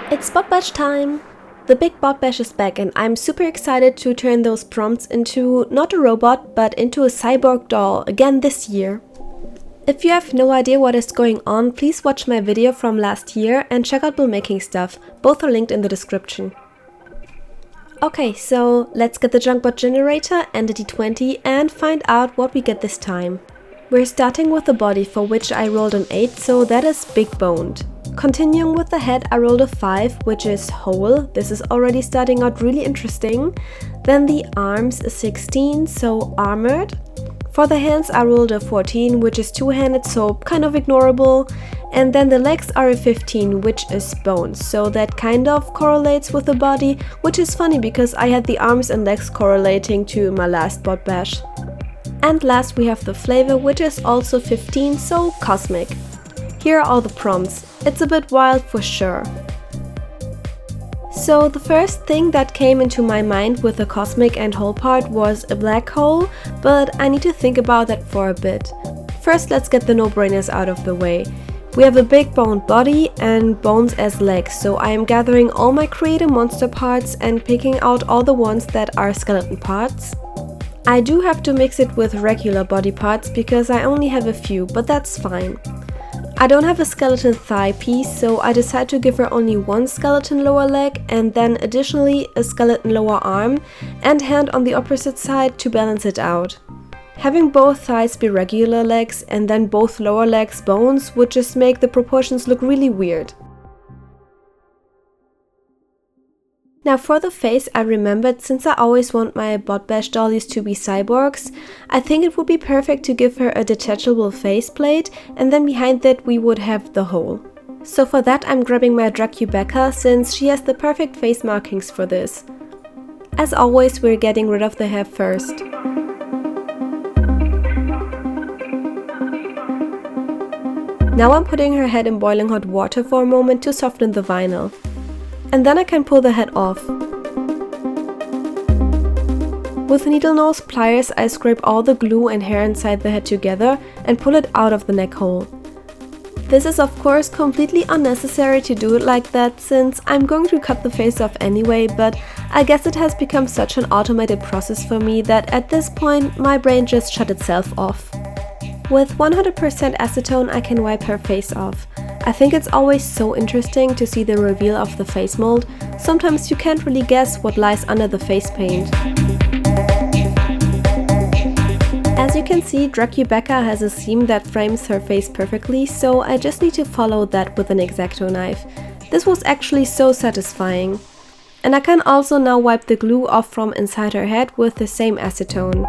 It's bot bash time! The big bot bash is back and I'm super excited to turn those prompts into not a robot but into a cyborg doll again this year. If you have no idea what is going on, please watch my video from last year and check out build making stuff, both are linked in the description. Okay, so let's get the junk bot generator and a d20 and find out what we get this time. We're starting with the body, for which I rolled an 8, so that is big boned. Continuing with the head, I rolled a 5, which is whole. This is already starting out really interesting. Then the arms, a 16, so armored. For the hands, I rolled a 14, which is two-handed, so kind of ignorable. And then the legs are a 15, which is bones, so that kind of correlates with the body, which is funny because I had the arms and legs correlating to my last bot bash. And last we have the flavor, which is also 15, so cosmic. Here are all the prompts. It's a bit wild for sure. So the first thing that came into my mind with the cosmic and whole part was a black hole, but I need to think about that for a bit. First, let's get the no-brainers out of the way. We have a big boned body and bones as legs, so I am gathering all my creative monster parts and picking out all the ones that are skeleton parts. I do have to mix it with regular body parts because I only have a few, but that's fine. I don't have a skeleton thigh piece, so I decide to give her only one skeleton lower leg and then additionally a skeleton lower arm and hand on the opposite side to balance it out. Having both thighs be regular legs and then both lower legs bones would just make the proportions look really weird. Now for the face, I remembered, since I always want my bot bash dollies to be cyborgs, I think it would be perfect to give her a detachable faceplate and then behind that we would have the hole. So for that I'm grabbing my Dracubecca, since she has the perfect face markings for this. As always, we're getting rid of the hair first. Now I'm putting her head in boiling hot water for a moment to soften the vinyl. And then I can pull the head off. With needle nose pliers, I scrape all the glue and hair inside the head together and pull it out of the neck hole. This is of course completely unnecessary to do it like that, since I'm going to cut the face off anyway, but I guess it has become such an automated process for me that at this point my brain just shut itself off. With 100% acetone I can wipe her face off. I think it's always so interesting to see the reveal of the face mold. Sometimes you can't really guess what lies under the face paint. As you can see, Dracubecca has a seam that frames her face perfectly, so I just need to follow that with an X-Acto knife. This was actually so satisfying. And I can also now wipe the glue off from inside her head with the same acetone.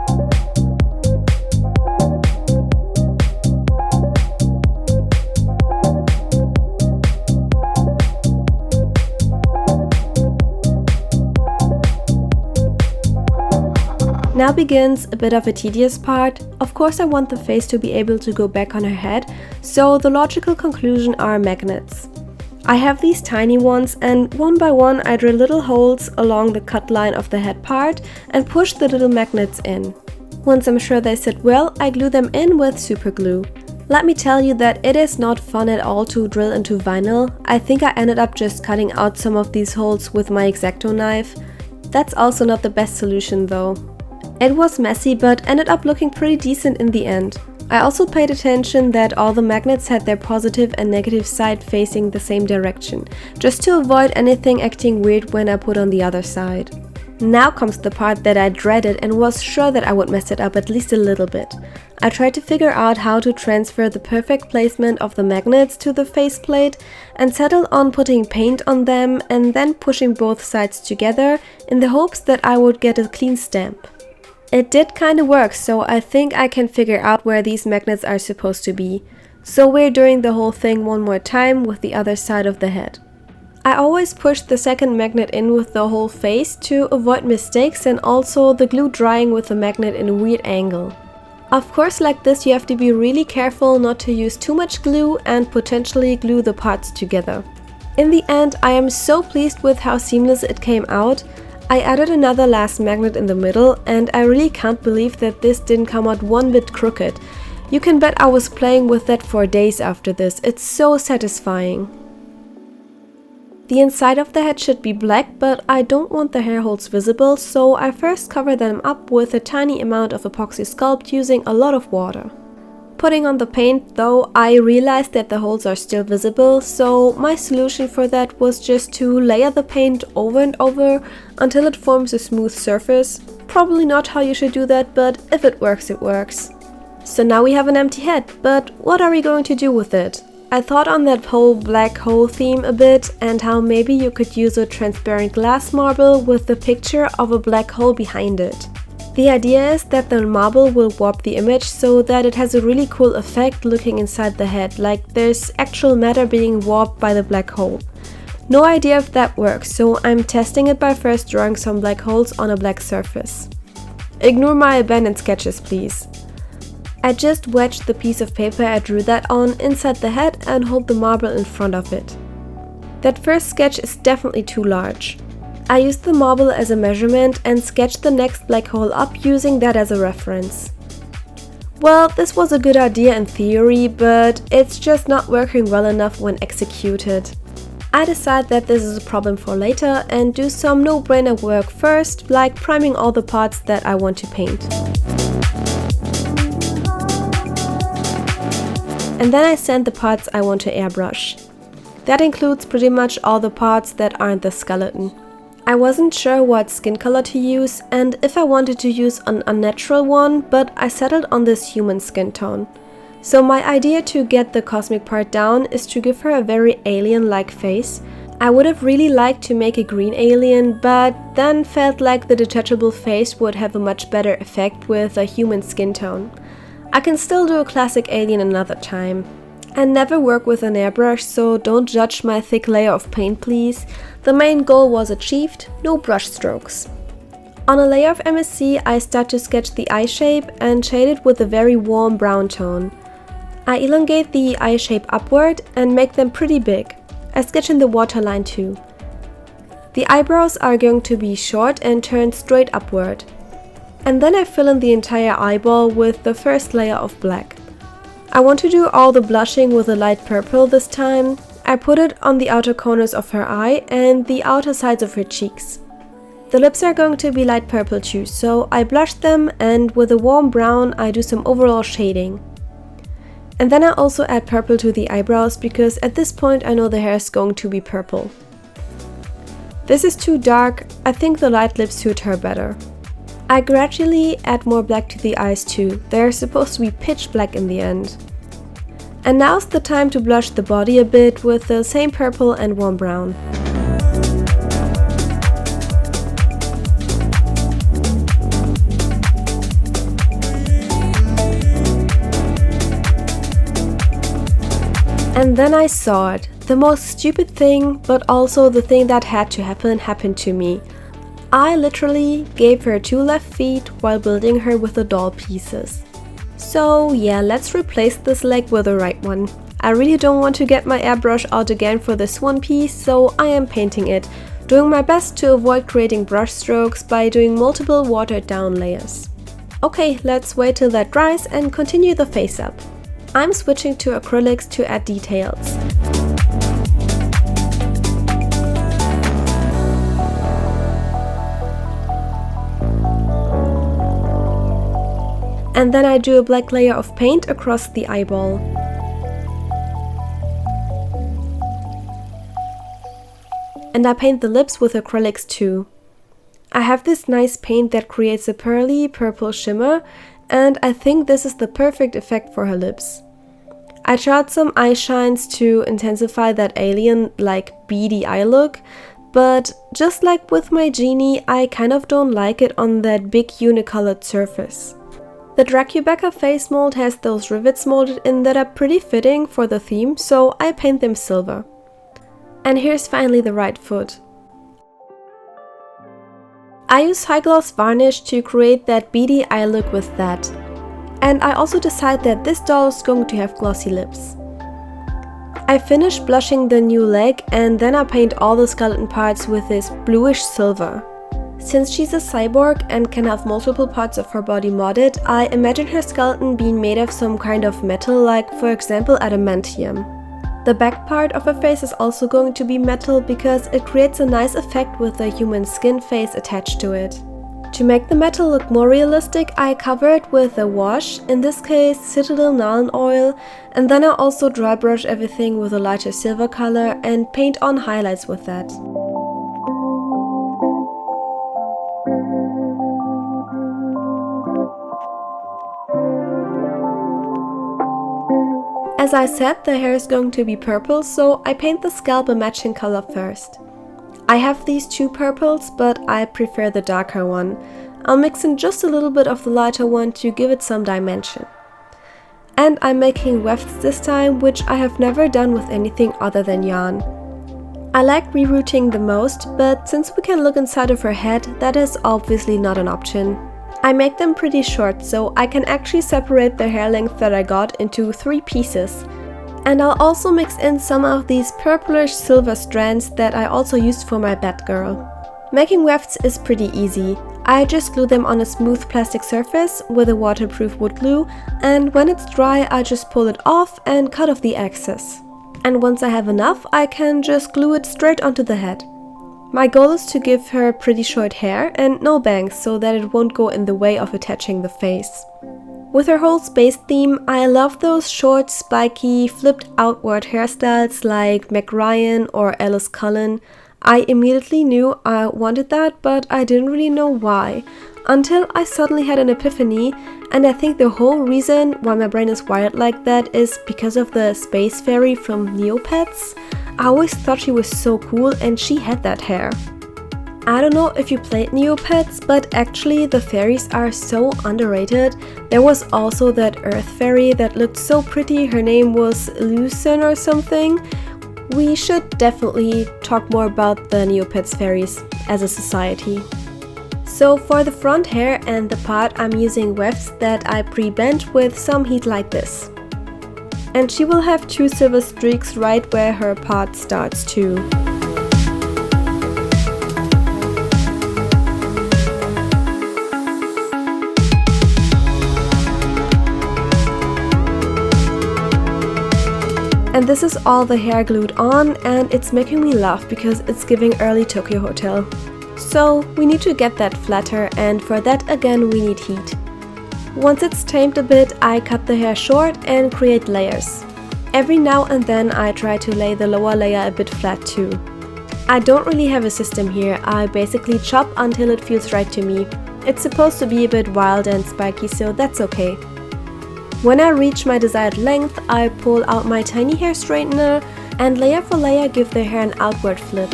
Now begins a bit of a tedious part. Of course I want the face to be able to go back on her head, so the logical conclusion are magnets. I have these tiny ones and one by one I drill little holes along the cut line of the head part and push the little magnets in. Once I'm sure they sit well, I glue them in with super glue. Let me tell you that it is not fun at all to drill into vinyl. I think I ended up just cutting out some of these holes with my X-Acto knife. That's also not the best solution though. It was messy but ended up looking pretty decent in the end. I also paid attention that all the magnets had their positive and negative side facing the same direction, just to avoid anything acting weird when I put on the other side. Now comes the part that I dreaded and was sure that I would mess it up at least a little bit. I tried to figure out how to transfer the perfect placement of the magnets to the faceplate and settled on putting paint on them and then pushing both sides together in the hopes that I would get a clean stamp. It did kinda work, so I think I can figure out where these magnets are supposed to be. So we're doing the whole thing one more time with the other side of the head. I always push the second magnet in with the whole face to avoid mistakes and also the glue drying with the magnet in a weird angle. Of course, like this you have to be really careful not to use too much glue and potentially glue the parts together. In the end, I am so pleased with how seamless it came out. I added another last magnet in the middle and I really can't believe that this didn't come out one bit crooked. You can bet I was playing with that for days after this. It's so satisfying. The inside of the head should be black, but I don't want the hair holes visible, so I first cover them up with a tiny amount of epoxy sculpt using a lot of water. Putting on the paint though, I realized that the holes are still visible, so my solution for that was just to layer the paint over and over until it forms a smooth surface. Probably not how you should do that, but if it works, it works. So now we have an empty head, but what are we going to do with it? I thought on that whole black hole theme a bit and how maybe you could use a transparent glass marble with the picture of a black hole behind it. The idea is that the marble will warp the image so that it has a really cool effect looking inside the head, like there's actual matter being warped by the black hole. No idea if that works, so I'm testing it by first drawing some black holes on a black surface. Ignore my abandoned sketches, please. I just wedged the piece of paper I drew that on inside the head and hold the marble in front of it. That first sketch is definitely too large. I used the marble as a measurement and sketched the next black hole up using that as a reference. Well, this was a good idea in theory, but it's just not working well enough when executed. I decide that this is a problem for later and do some no-brainer work first, like priming all the parts that I want to paint. And then I sand the parts I want to airbrush. That includes pretty much all the parts that aren't the skeleton. I wasn't sure what skin color to use and if I wanted to use an unnatural one, but I settled on this human skin tone. So my idea to get the cosmic part down is to give her a very alien-like face. I would have really liked to make a green alien, but then felt like the detachable face would have a much better effect with a human skin tone. I can still do a classic alien another time. I never work with an airbrush, so don't judge my thick layer of paint, please. The main goal was achieved, no brush strokes. On a layer of MSC, I start to sketch the eye shape and shade it with a very warm brown tone. I elongate the eye shape upward and make them pretty big. I sketch in the waterline too. The eyebrows are going to be short and turn straight upward. And then I fill in the entire eyeball with the first layer of black. I want to do all the blushing with a light purple this time. I put it on the outer corners of her eye and the outer sides of her cheeks. The lips are going to be light purple too, so I blush them and with a warm brown I do some overall shading. And then I also add purple to the eyebrows because at this point I know the hair is going to be purple. This is too dark, I think the light lips suit her better. I gradually add more black to the eyes too, they're supposed to be pitch black in the end. And now's the time to blush the body a bit with the same purple and warm brown. And then I saw it. The most stupid thing, but also the thing that had to happen, happened to me. I literally gave her 2 left feet while building her with the doll pieces. So yeah, let's replace this leg with the right one. I really don't want to get my airbrush out again for this one piece, so I am painting it, doing my best to avoid creating brush strokes by doing multiple watered down layers. Okay, let's wait till that dries and continue the face up. I'm switching to acrylics to add details. And then I do a black layer of paint across the eyeball. And I paint the lips with acrylics too. I have this nice paint that creates a pearly purple shimmer, and I think this is the perfect effect for her lips. I tried some eye shines to intensify that alien-like beady eye look, but just like with my genie, I kind of don't like it on that big unicolored surface. The Dracubecca face mold has those rivets molded in that are pretty fitting for the theme, so I paint them silver. And here's finally the right foot. I use high gloss varnish to create that beady eye look with that. And I also decide that this doll is going to have glossy lips. I finish blushing the new leg and then I paint all the skeleton parts with this bluish silver. Since she's a cyborg and can have multiple parts of her body modded, I imagine her skeleton being made of some kind of metal, like for example adamantium. The back part of her face is also going to be metal because it creates a nice effect with the human skin face attached to it. To make the metal look more realistic, I cover it with a wash, in this case citadel nuln oil, and then I also dry brush everything with a lighter silver color and paint on highlights with that. As I said, the hair is going to be purple, so I paint the scalp a matching color first. I have these two purples, but I prefer the darker one. I'll mix in just a little bit of the lighter one to give it some dimension. And I'm making wefts this time, which I have never done with anything other than yarn. I like rerouting the most, but since we can look inside of her head, that is obviously not an option. I make them pretty short, so I can actually separate the hair length that I got into 3 pieces. And I'll also mix in some of these purplish silver strands that I also used for my Batgirl. Making wefts is pretty easy. I just glue them on a smooth plastic surface with a waterproof wood glue, and when it's dry I just pull it off and cut off the excess. And once I have enough, I can just glue it straight onto the head. My goal is to give her pretty short hair and no bangs so that it won't go in the way of attaching the face. With her whole space theme, I love those short, spiky, flipped outward hairstyles like Meg Ryan or Alice Cullen. I immediately knew I wanted that, but I didn't really know why, until I suddenly had an epiphany, and I think the whole reason why my brain is wired like that is because of the space fairy from Neopets. I always thought she was so cool and she had that hair. I don't know if you played Neopets, but actually the fairies are so underrated. There was also that earth fairy that looked so pretty, her name was Lucen or something. We should definitely talk more about the Neopets fairies as a society. So for the front hair and the part, I'm using wefts that I pre-bent with some heat like this. And she will have 2 silver streaks right where her part starts too. And this is all the hair glued on, and it's making me laugh because it's giving early Tokyo Hotel. So we need to get that flatter, and for that again we need heat. Once it's tamed a bit, I cut the hair short and create layers. Every now and then I try to lay the lower layer a bit flat too. I don't really have a system here, I basically chop until it feels right to me. It's supposed to be a bit wild and spiky, so that's okay. When I reach my desired length, I pull out my tiny hair straightener and layer for layer give the hair an outward flip.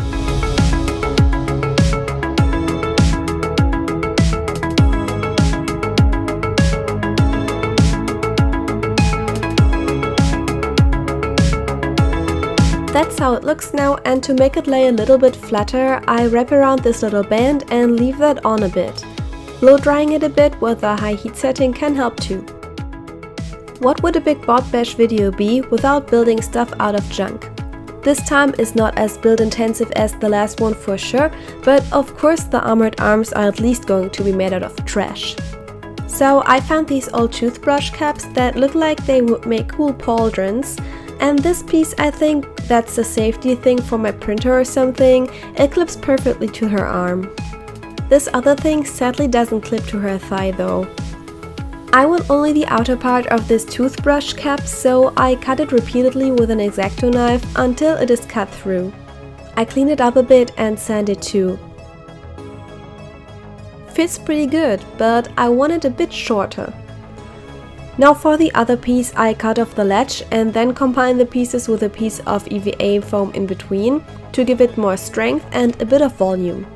That's how it looks now, and to make it lay a little bit flatter, I wrap around this little band and leave that on a bit. Blow drying it a bit with a high heat setting can help too. What would a big bob bash video be without building stuff out of junk? This time is not as build intensive as the last one for sure, but of course the armored arms are at least going to be made out of trash. So I found these old toothbrush caps that look like they would make cool pauldrons. And this piece, I think that's a safety thing for my printer or something, it clips perfectly to her arm. This other thing sadly doesn't clip to her thigh though. I want only the outer part of this toothbrush cap, so I cut it repeatedly with an X-Acto knife until it is cut through. I clean it up a bit and sand it too. Fits pretty good, but I want it a bit shorter. Now for the other piece, I cut off the latch and then combine the pieces with a piece of EVA foam in between to give it more strength and a bit of volume.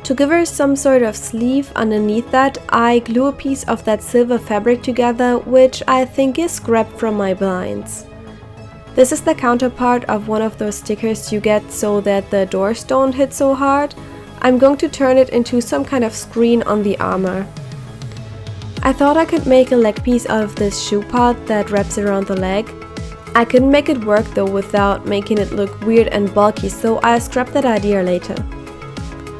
To give her some sort of sleeve underneath that, I glue a piece of that silver fabric together, which I think is scrapped from my blinds. This is the counterpart of one of those stickers you get so that the doors don't hit so hard. I'm going to turn it into some kind of screen on the armor. I thought I could make a leg piece out of this shoe part that wraps around the leg. I couldn't make it work though without making it look weird and bulky, so I scrapped that idea later.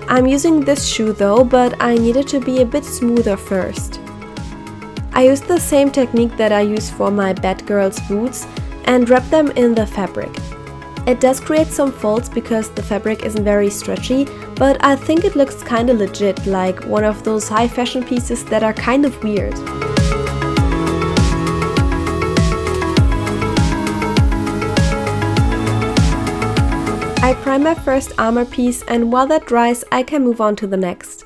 I'm using this shoe though, but I need it to be a bit smoother first. I used the same technique that I use for my Batgirl's boots and wrapped them in the fabric. It does create some folds because the fabric isn't very stretchy, but I think it looks kinda legit, like one of those high fashion pieces that are kind of weird. I prime my first armor piece, and while that dries, I can move on to the next.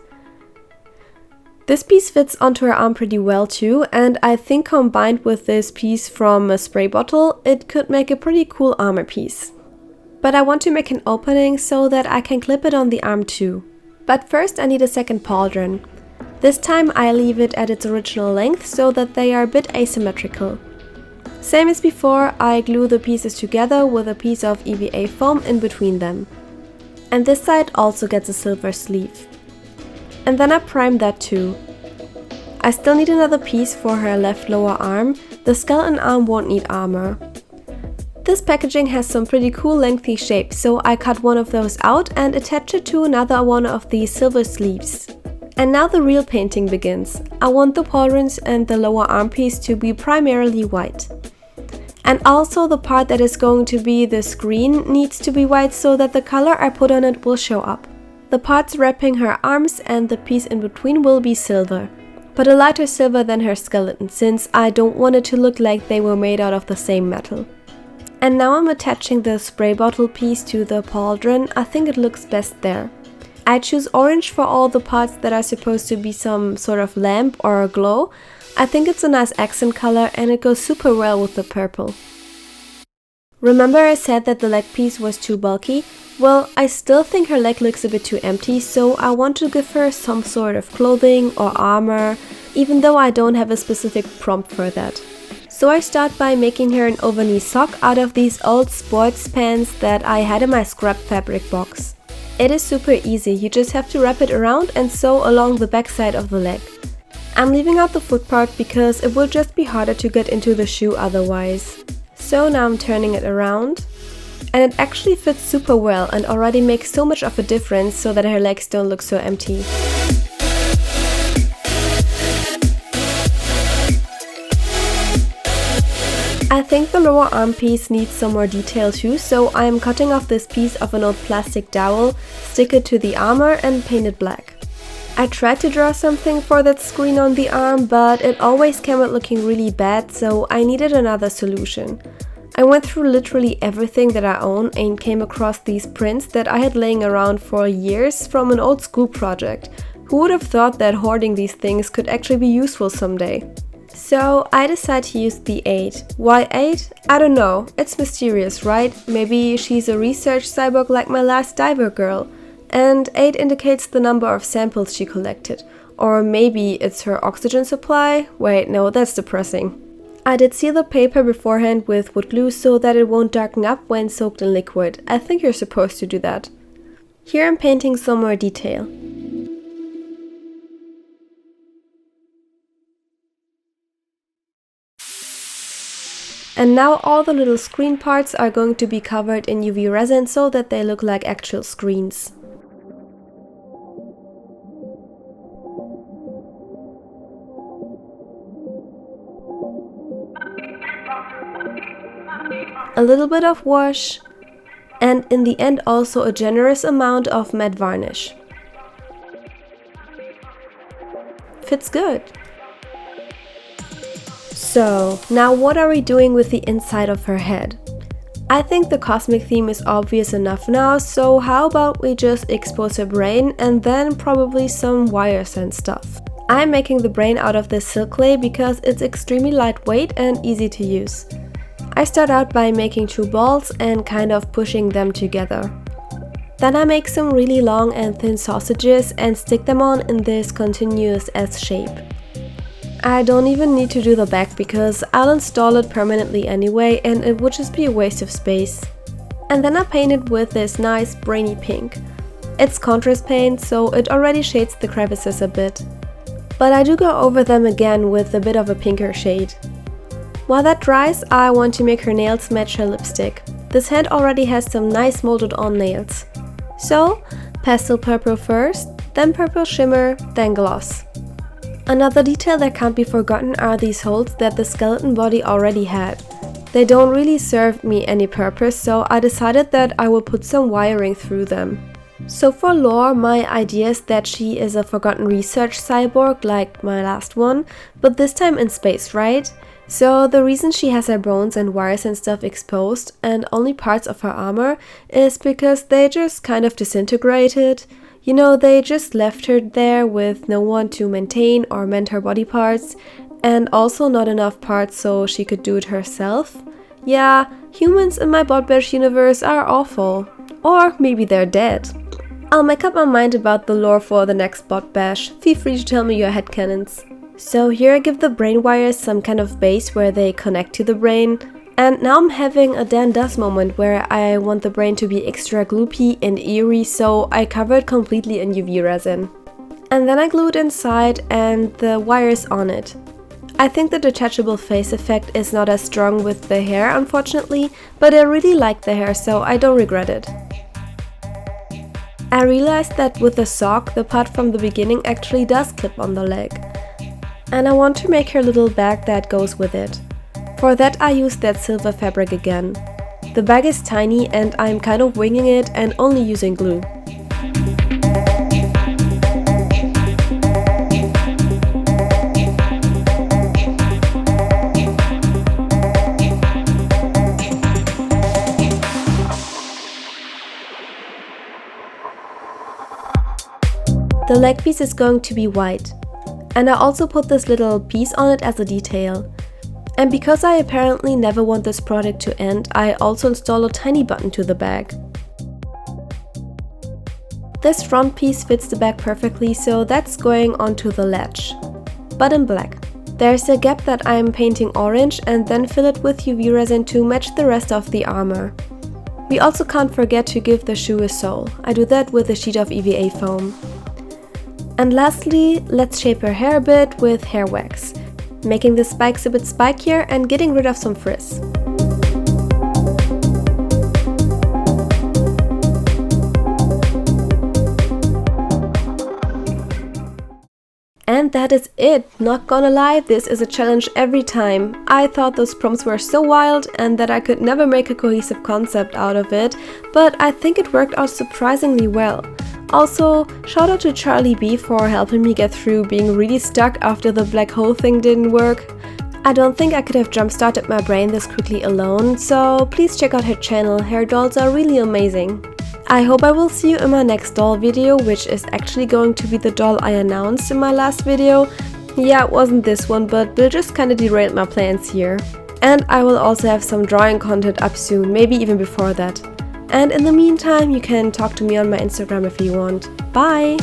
This piece fits onto her arm pretty well too, and I think combined with this piece from a spray bottle, it could make a pretty cool armor piece. But I want to make an opening so that I can clip it on the arm too. But first I need a second pauldron. This time I leave it at its original length so that they are a bit asymmetrical. Same as before, I glue the pieces together with a piece of EVA foam in between them. And this side also gets a silver sleeve. And then I prime that too. I still need another piece for her left lower arm. The skeleton arm won't need armor. This packaging has some pretty cool lengthy shapes, so I cut one of those out and attach it to another one of these silver sleeves. And now the real painting begins. I want the pauldrons and the lower arm piece to be primarily white. And also the part that is going to be the screen needs to be white so that the color I put on it will show up. The parts wrapping her arms and the piece in between will be silver, but a lighter silver than her skeleton, since I don't want it to look like they were made out of the same metal. And now I'm attaching the spray bottle piece to the pauldron. I think it looks best there. I choose orange for all the parts that are supposed to be some sort of lamp or a glow. I think it's a nice accent color and it goes super well with the purple. Remember I said that the leg piece was too bulky? Well, I still think her leg looks a bit too empty, so I want to give her some sort of clothing or armor, even though I don't have a specific prompt for that. So I start by making her an over-knee sock out of these old sports pants that I had in my scrap fabric box. It is super easy, you just have to wrap it around and sew along the back side of the leg. I'm leaving out the foot part because it will just be harder to get into the shoe otherwise. So now I'm turning it around, and it actually fits super well and already makes so much of a difference so that her legs don't look so empty. I think the lower arm piece needs some more detail too, so I am cutting off this piece of an old plastic dowel, stick it to the armor and paint it black. I tried to draw something for that screen on the arm, but it always came out looking really bad, so I needed another solution. I went through literally everything that I own and came across these prints that I had laying around for years from an old school project. Who would have thought that hoarding these things could actually be useful someday? So I decided to use the 8. Why 8? I don't know, it's mysterious, right? Maybe she's a research cyborg like my last diver girl. And 8 indicates the number of samples she collected. Or maybe it's her oxygen supply? Wait, no, that's depressing. I did seal the paper beforehand with wood glue so that it won't darken up when soaked in liquid. I think you're supposed to do that. Here I'm painting some more detail. And now all the little screen parts are going to be covered in UV resin so that they look like actual screens. A little bit of wash, and in the end also a generous amount of matte varnish. Fits good. So, now what are we doing with the inside of her head? I think the cosmic theme is obvious enough now, so how about we just expose her brain and then probably some wires and stuff. I'm making the brain out of this silk clay because it's extremely lightweight and easy to use. I start out by making 2 balls and kind of pushing them together. Then I make some really long and thin sausages and stick them on in this continuous S shape. I don't even need to do the back because I'll install it permanently anyway and it would just be a waste of space. And then I paint it with this nice brainy pink. It's contrast paint, so it already shades the crevices a bit. But I do go over them again with a bit of a pinker shade. While that dries, I want to make her nails match her lipstick. This hand already has some nice molded on nails. So, pastel purple first, then purple shimmer, then gloss. Another detail that can't be forgotten are these holes that the skeleton body already had. They don't really serve me any purpose, so I decided that I will put some wiring through them. So for lore, my idea is that she is a forgotten research cyborg like my last one, but this time in space, right? So the reason she has her bones and wires and stuff exposed and only parts of her armor is because they just kind of disintegrated. You know, they just left her there with no one to maintain or mend her body parts, and also not enough parts so she could do it herself. Yeah, humans in my bot bash universe are awful. Or maybe they're dead. I'll make up my mind about the lore for the next bot bash. Feel free to tell me your headcanons. So here I give the brain wires some kind of base where they connect to the brain. And now I'm having a Dan Does moment where I want the brain to be extra gloopy and eerie, so I cover it completely in UV resin. And then I glue it inside and the wires on it. I think the detachable face effect is not as strong with the hair, unfortunately, but I really like the hair, so I don't regret it. I realized that with the sock, the part from the beginning actually does clip on the leg. And I want to make her little bag that goes with it. For that I used that silver fabric again. The bag is tiny and I'm kind of winging it and only using glue. The leg piece is going to be white, and I also put this little piece on it as a detail. And because I apparently never want this project to end, I also install a tiny button to the bag. This front piece fits the bag perfectly, so that's going onto the latch, but in black. There's a gap that I'm painting orange and then fill it with UV resin to match the rest of the armor. We also can't forget to give the shoe a sole. I do that with a sheet of EVA foam. And lastly, let's shape her hair a bit with hair wax, making the spikes a bit spikier and getting rid of some frizz. And that is it. Not gonna lie, this is a challenge every time. I thought those prompts were so wild and that I could never make a cohesive concept out of it, but I think it worked out surprisingly well. Also, shout out to Charlie B for helping me get through being really stuck after the black hole thing didn't work. I don't think I could have jump-started my brain this quickly alone, so please check out her channel, her dolls are really amazing. I hope I will see you in my next doll video, which is actually going to be the doll I announced in my last video. Yeah, it wasn't this one, but Bill just kinda derailed my plans here. And I will also have some drawing content up soon, maybe even before that. And in the meantime, you can talk to me on my Instagram if you want. Bye!